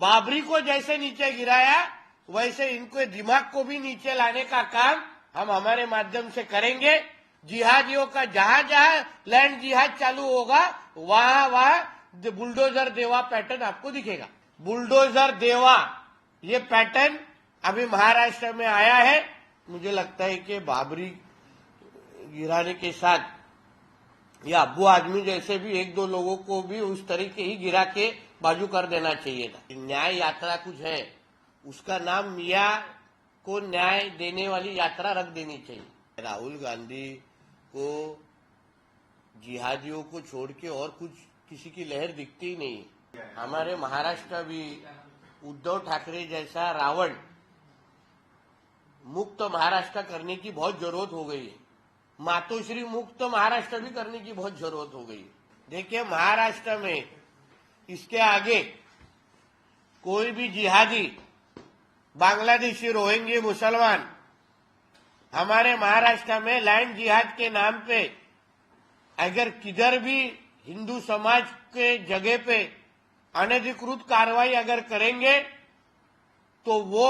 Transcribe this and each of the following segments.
बाबरी को जैसे नीचे गिराया वैसे इनको दिमाग को भी नीचे लाने का काम हम हमारे माध्यम से करेंगे। जिहादियों का जहां जहां लैंड जिहाद चालू होगा वहां वहां बुलडोजर देवा पैटर्न आपको दिखेगा। बुलडोजर देवा ये पैटर्न अभी महाराष्ट्र में आया है। मुझे लगता है कि बाबरी गिराने के साथ या अब्बू आदमी जैसे भी एक दो लोगों को भी उस तरीके ही गिरा के बाजू कर देना चाहिए था। न्याय यात्रा कुछ है, उसका नाम मिया को न्याय देने वाली यात्रा रख देनी चाहिए। राहुल गांधी को जिहादियों को छोड़ के और कुछ किसी की लहर दिखती ही नहीं। हमारे महाराष्ट्र भी उद्धव ठाकरे जैसा रावण मुक्त महाराष्ट्र करने की बहुत जरूरत हो गई है। मातोश्री मुक्त महाराष्ट्र भी करने की बहुत जरूरत हो गई है। देखिए महाराष्ट्र में इसके आगे कोई भी जिहादी बांग्लादेशी रोहिंग्या मुसलमान हमारे महाराष्ट्र में लैंड जिहाद के नाम पे अगर किधर भी हिंदू समाज के जगह पे अनधिकृत कार्रवाई अगर करेंगे तो वो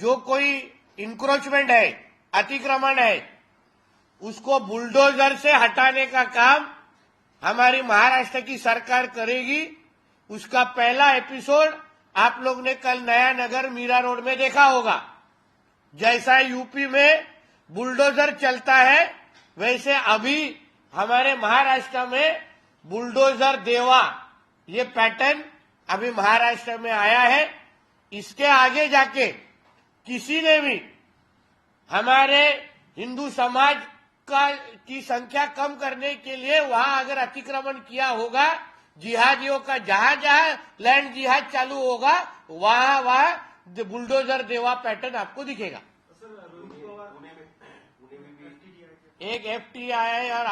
जो कोई इंक्रोचमेंट है, अतिक्रमण है, उसको बुलडोजर से हटाने का काम हमारी महाराष्ट्र की सरकार करेगी। उसका पहला एपिसोड आप लोग ने कल नया नगर मीरा रोड में देखा होगा। जैसा यूपी में बुलडोजर चलता है वैसे अभी हमारे महाराष्ट्र में बुलडोजर देवा ये पैटर्न अभी महाराष्ट्र में आया है। इसके आगे जाके किसी ने भी हमारे हिंदू समाज की संख्या कम करने के लिए वहां अगर अतिक्रमण किया होगा, जिहादियों का जहां जहां लैंड जिहाद चालू होगा वहां वहां बुलडोजर देवा पैटर्न आपको दिखेगा। एक FTI और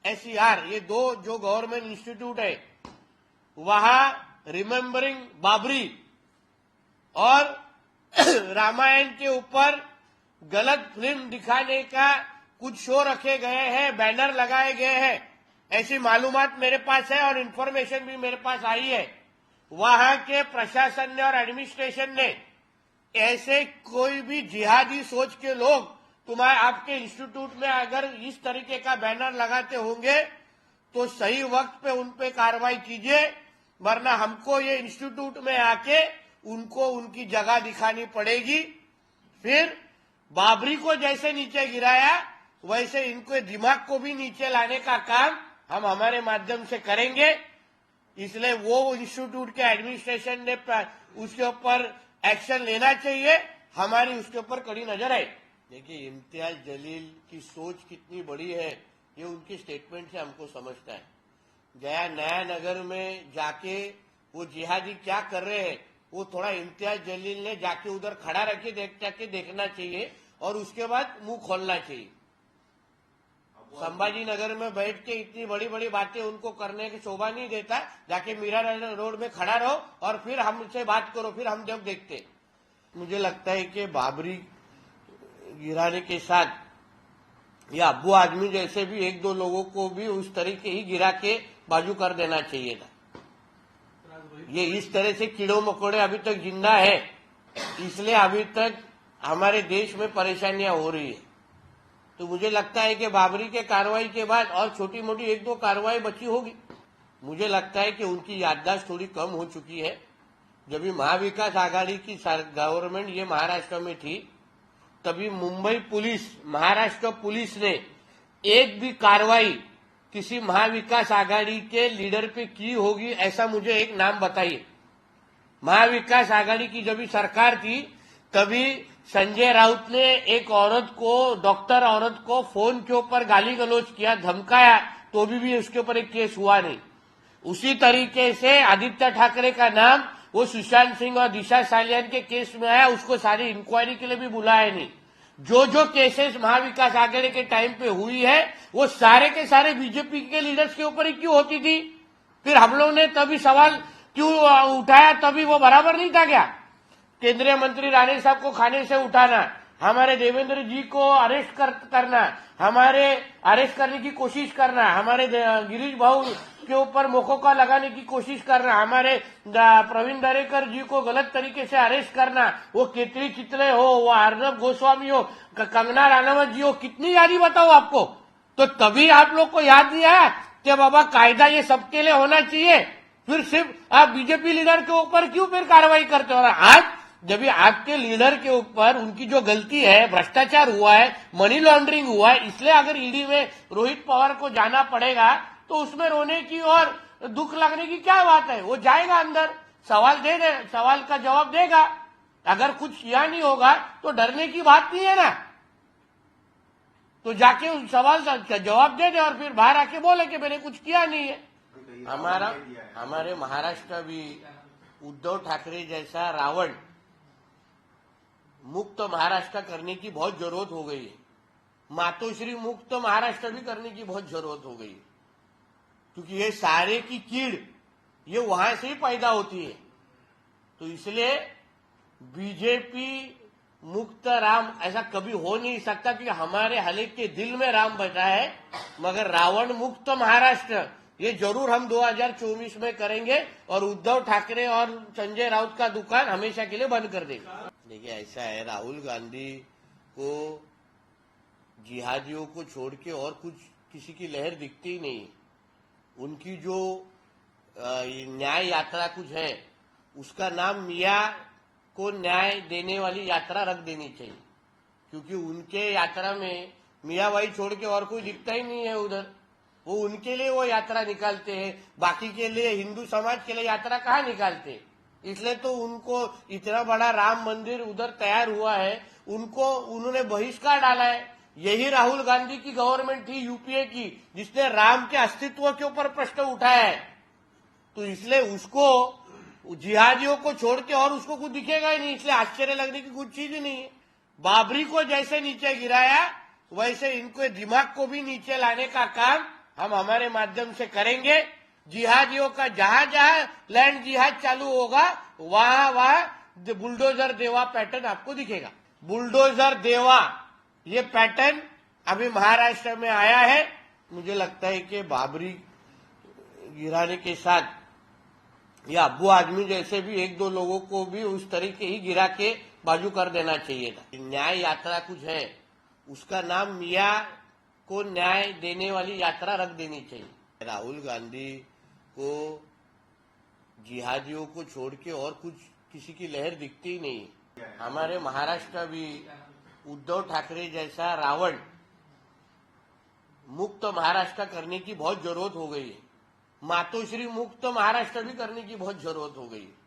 ISER ये दो जो गवर्नमेंट इंस्टीट्यूट है वहां रिमेम्बरिंग बाबरी और रामायण के ऊपर गलत फिल्म दिखाने का कुछ शो रखे गए हैं, बैनर लगाए गए हैं, ऐसी मालूमात मेरे पास है और इंफॉर्मेशन भी मेरे पास आई है। वहां के प्रशासन ने और एडमिनिस्ट्रेशन ने ऐसे कोई भी जिहादी सोच के लोग तुम्हारे आपके इंस्टीट्यूट में अगर इस तरीके का बैनर लगाते होंगे तो सही वक्त पे उन पे कार्रवाई कीजिए, वरना हमको ये इंस्टीट्यूट में आके उनको उनकी जगह दिखानी पड़ेगी। फिर बाबरी को जैसे नीचे गिराया वैसे इनको दिमाग को भी नीचे लाने का काम हम हमारे माध्यम से करेंगे। इसलिए वो इंस्टीट्यूट के एडमिनिस्ट्रेशन ने उसके ऊपर एक्शन लेना चाहिए। हमारी उसके ऊपर कड़ी नजर है। देखिए इम्तियाज जलील की सोच कितनी बड़ी है ये उनके स्टेटमेंट से हमको समझता है। गया नया नगर में जाके वो जिहादी क्या कर रहे हैं वो थोड़ा इम्तियाज जलील ने जाके उधर खड़ा रखे जाके देखना चाहिए और उसके बाद मुंह खोलना चाहिए। संभाजी नगर में बैठ के इतनी बड़ी बड़ी बातें उनको करने की शोभा नहीं देता। जाके मीरा रोड में खड़ा रहो और फिर हमसे बात करो, फिर हम जब देखते। मुझे लगता है कि बाबरी गिराने के साथ या अब्बू आदमी जैसे भी एक दो लोगों को भी उस तरीके ही गिरा के बाजू कर देना चाहिए था। ये इस तरह से कीड़ों मकोड़े अभी तक जिंदा है, इसलिए अभी तक हमारे देश में परेशानियां हो रही है। तो मुझे लगता है कि बाबरी के कार्रवाई के बाद और छोटी मोटी एक दो कार्रवाई बची होगी। मुझे लगता है कि उनकी याददाश्त थोड़ी कम हो चुकी है। जब भी महाविकास आघाड़ी की गवर्नमेंट ये महाराष्ट्र में थी तभी मुंबई पुलिस, महाराष्ट्र पुलिस ने एक भी कार्रवाई किसी महाविकास आघाड़ी के लीडर पे की होगी ऐसा मुझे एक नाम बताइए। महाविकास आघाड़ी की जब भी सरकार थी तभी संजय राउत ने एक औरत को, डॉक्टर औरत को फोन के ऊपर गाली गलौज किया, धमकाया, तो भी उसके ऊपर एक केस हुआ नहीं। उसी तरीके से आदित्य ठाकरे का नाम वो सुशांत सिंह और दिशा सालियान के केस में आया, उसको सारी इंक्वायरी के लिए भी बुलाया नहीं। जो जो केसेस महाविकास आघाड़ी के टाइम पे हुई है वो सारे के सारे बीजेपी के लीडर्स के ऊपर ही क्यों होती थी? फिर हम लोग ने तभी सवाल क्यों उठाया? तभी वो बराबर नहीं था क्या? केंद्रीय मंत्री राणे साहब को खाने से उठाना, हमारे देवेंद्र जी को अरेस्ट करना, हमारे अरेस्ट करने की कोशिश करना, हमारे गिरीश भाऊ उसके ऊपर मोकोका लगाने की कोशिश करना, हमारे प्रवीण दरेकर जी को गलत तरीके से अरेस्ट करना, वो केतरी चित्रे हो, वो अर्नब गोस्वामी हो, कंगना राणावत जी हो, कितनी यादी बताओ आपको। तो तभी आप लोग को याद नहीं आया कि बाबा कायदा ये सबके लिए होना चाहिए, फिर सिर्फ आप बीजेपी लीडर के ऊपर क्यों फिर कार्रवाई करते हो। आज जब भी आपके लीडर के ऊपर उनकी जो गलती है, भ्रष्टाचार हुआ है, मनी लॉन्ड्रिंग हुआ है, इसलिए अगर ईडी में रोहित पवार को जाना पड़ेगा तो उसमें रोने की और दुख लगने की क्या बात है। वो जाएगा अंदर, सवाल का जवाब देगा। अगर कुछ किया नहीं होगा तो डरने की बात नहीं है ना, तो जाके उस सवाल का जवाब दे दे और फिर बाहर आके बोले कि मैंने कुछ किया नहीं है। हमारे महाराष्ट्र भी उद्धव ठाकरे जैसा रावण मुक्त महाराष्ट्र करने की बहुत जरूरत हो गई है। मातोश्री मुक्त महाराष्ट्र भी करने की बहुत जरूरत हो गई है, क्योंकि ये सारे की कीड़ ये वहां से ही पैदा होती है। तो इसलिए बीजेपी मुक्त राम ऐसा कभी हो नहीं सकता, कि हमारे हले के दिल में राम बैठा है, मगर रावण मुक्त महाराष्ट्र ये जरूर हम 2024 में करेंगे और उद्धव ठाकरे और संजय राउत का दुकान हमेशा के लिए बंद कर देंगे। देखिए ऐसा है, राहुल गांधी को जिहादियों को छोड़ के और कुछ किसी की लहर दिखती ही नहीं। उनकी जो न्याय यात्रा कुछ है, उसका नाम मियाँ को न्याय देने वाली यात्रा रख देनी चाहिए, क्योंकि उनके यात्रा में मियाँ भाई छोड़ के और कोई दिखता ही नहीं है उधर। वो उनके लिए वो यात्रा निकालते हैं, बाकी के लिए हिंदू समाज के लिए यात्रा कहाँ निकालते हैं। इसलिए तो उनको इतना बड़ा राम मंदिर उधर तैयार हुआ है, उन्होंने बहिष्कार डाला है। यही राहुल गांधी की गवर्नमेंट थी यूपीए की, जिसने राम के अस्तित्व के ऊपर प्रश्न उठाया है। तो इसलिए उसको जिहादियों को छोड़ के और उसको कुछ दिखेगा ही नहीं, इसलिए आश्चर्य लगने की कुछ चीज ही नहीं है। बाबरी को जैसे नीचे गिराया, वैसे इनको दिमाग को भी नीचे लाने का काम हम हमारे माध्यम से करेंगे। जिहादियों का जहां जहां लैंड जिहाद चालू होगा, वहां वहां बुलडोजर देवा पैटर्न आपको दिखेगा। बुलडोजर देवा ये पैटर्न अभी महाराष्ट्र में आया है। मुझे लगता है कि बाबरी गिराने के साथ या अब्बू आदमी जैसे भी एक दो लोगों को भी उस तरीके ही गिरा के बाजू कर देना चाहिए था। न्याय यात्रा कुछ है, उसका नाम मियाँ को न्याय देने वाली यात्रा रख देनी चाहिए। राहुल गांधी को जिहादियों को छोड़ के और कुछ किसी की लहर दिखती ही नहीं। हमारे महाराष्ट्र भी उद्धव ठाकरे जैसा रावण मुक्त महाराष्ट्र करने की बहुत जरूरत हो गई है। मातोश्री मुक्त महाराष्ट्र भी करने की बहुत जरूरत हो गई है।